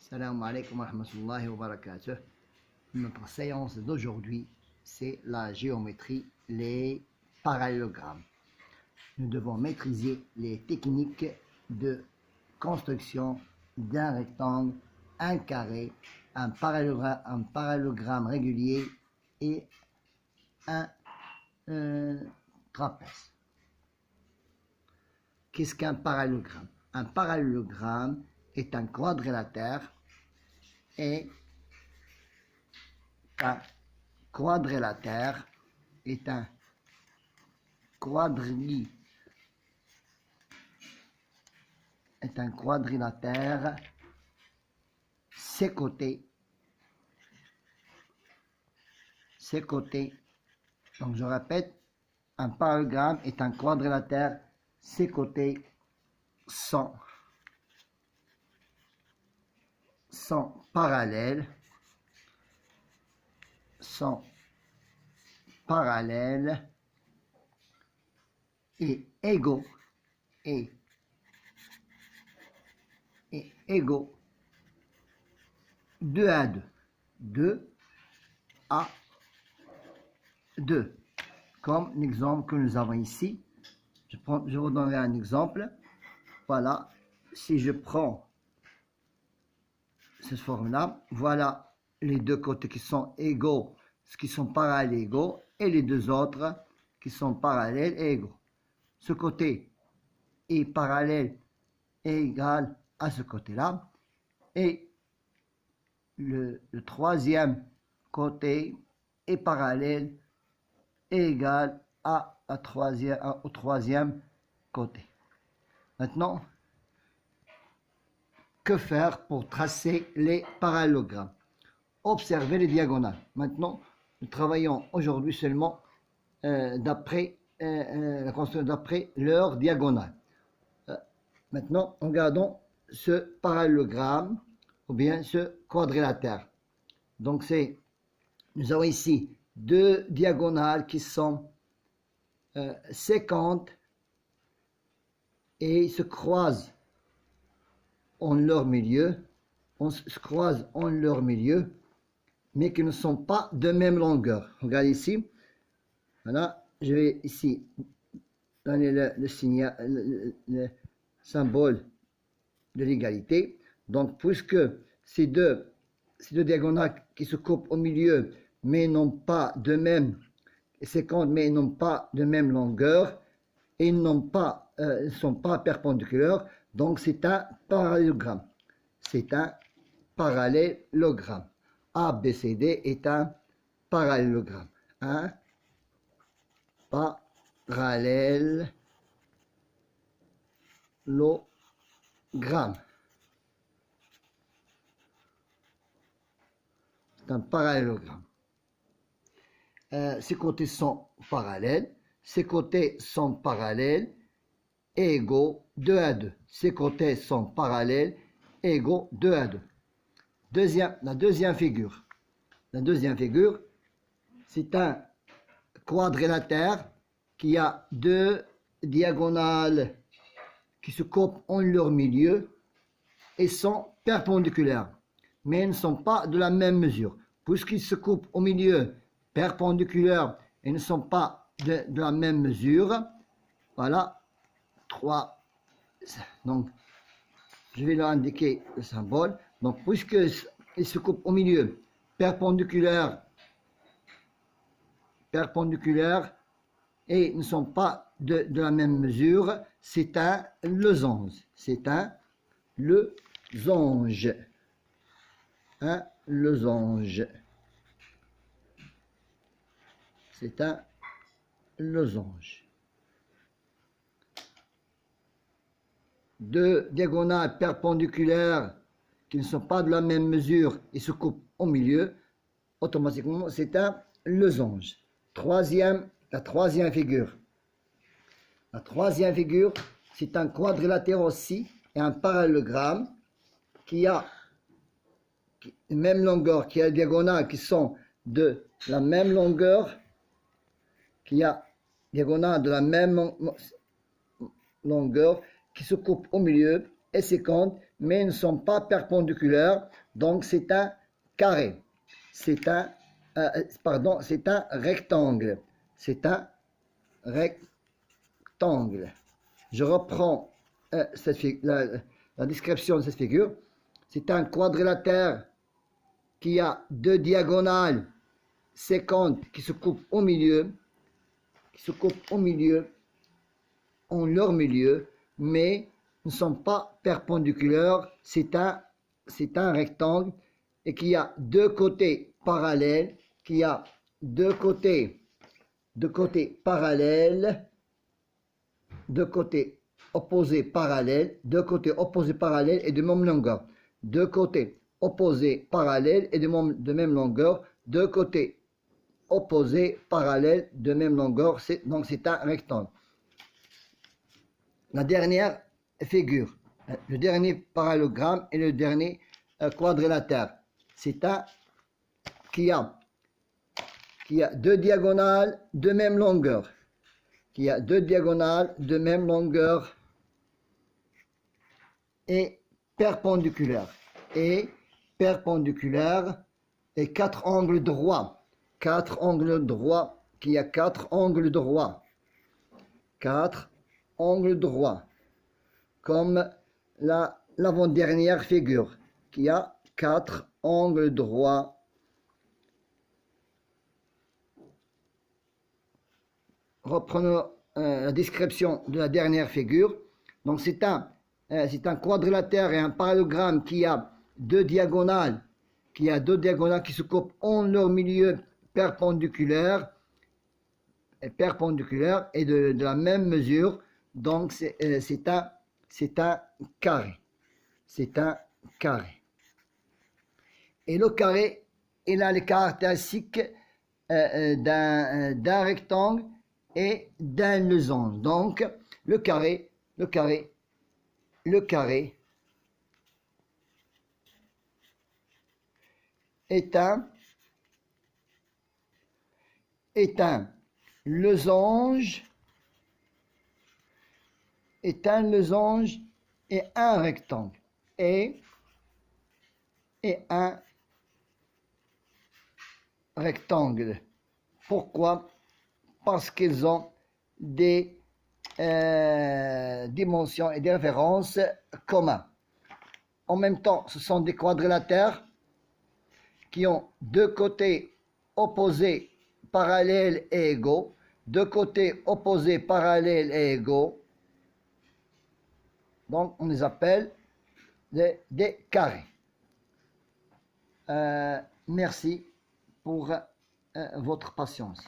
Salam alaikum wa rahmatullahi wa barakatuh. Notre séance d'aujourd'hui, c'est la géométrie, les parallélogrammes. Nous devons maîtriser les techniques de construction d'un rectangle, un carré, un parallélogramme régulier et un trapèze. Qu'est-ce qu'un parallélogramme? Un parallélogramme est un quadrilatère et un quadrilatère est un quadrilatère. Ses côtés, donc je répète, un parallélogramme est un quadrilatère, ses côtés sont parallèles, et égaux, égaux 2 à 2, 2 à 2, comme l'exemple que nous avons ici. Je vous donnerai un exemple. Voilà, si je prends cette forme-là, voilà les deux côtés qui sont égaux, qui sont parallèles et égaux, et les deux autres qui sont parallèles et égaux. Ce côté est parallèle et égal à ce côté-là, et le troisième côté est parallèle et égal au troisième côté. Maintenant, que faire pour tracer les parallélogrammes? Observez les diagonales. Maintenant, nous travaillons aujourd'hui seulement d'après la construction d'après leur diagonale. Maintenant, regardons ce parallélogramme ou bien ce quadrilatère. Donc, nous avons ici deux diagonales qui sont 50 et se croisent en leur milieu, mais qui ne sont pas de même longueur. Regardez ici. Voilà, je vais ici donner le symbole de l'égalité. Donc, puisque ces deux diagonales qui se coupent au milieu, mais n'ont pas de même 50, mais n'ont pas de même longueur, et ne sont pas perpendiculaires, donc c'est un parallélogramme. C'est un parallélogramme. ABCD est un parallélogramme. Un parallélogramme. C'est un parallélogramme. Ces côtés sont parallèles. Ces côtés sont parallèles et égaux 2 à 2. Ces côtés sont parallèles et égaux 2 à 2. La deuxième figure, c'est un quadrilatère qui a deux diagonales qui se coupent en leur milieu et sont perpendiculaires, mais ne sont pas de la même mesure. Puisqu'ils se coupent au milieu perpendiculaires et ne sont pas de la même mesure, voilà, 3. Donc, je vais leur indiquer le symbole. Donc, puisqu'ils se coupent au milieu perpendiculaire et ne sont pas de la même mesure, c'est un losange. C'est un losange. C'est un losange. Deux diagonales perpendiculaires qui ne sont pas de la même mesure et se coupent au milieu, automatiquement c'est un losange. La troisième figure. La troisième figure, c'est un quadrilatère aussi et un parallélogramme qui a la même longueur, qui a des diagonales qui sont de la même longueur, qui a diagonale de la même longueur, qui se coupe au milieu et 50, mais ne sont pas perpendiculaires, donc c'est un carré. C'est un, c'est un rectangle. C'est un rectangle. Je reprends la description de cette figure. C'est un quadrilatère qui a deux diagonales 50 qui se coupent au milieu, en leur milieu, mais ne sont pas perpendiculaires. C'est un rectangle et qui a deux côtés parallèles, qui a deux côtés parallèles, deux côtés opposés parallèles, et de même longueur. Deux côtés opposés parallèles et de même longueur, deux côtés opposés parallèles de même longueur, donc c'est un rectangle. La dernière figure, le dernier parallélogramme et le dernier quadrilatère, c'est un qui a deux diagonales de même longueur, et perpendiculaires, et quatre angles droits, qui a quatre angles droits, comme l'avant-dernière figure, qui a quatre angles droits. Reprenons la description de la dernière figure. Donc c'est un quadrilatère et un parallélogramme qui a deux diagonales, qui se coupent en leur milieu perpendiculaire et de la même mesure. Donc c'est un carré. C'est un carré. Et le carré, il a les caractéristiques d'un rectangle et d'un losange. Donc le carré est un losange, et un rectangle, et un rectangle. Pourquoi? Parce qu'ils ont des dimensions et des références communes. En même temps, ce sont des quadrilatères qui ont deux côtés opposés, parallèles et égaux, deux côtés opposés, parallèles et égaux. Donc, on les appelle des carrés. Merci pour votre patience.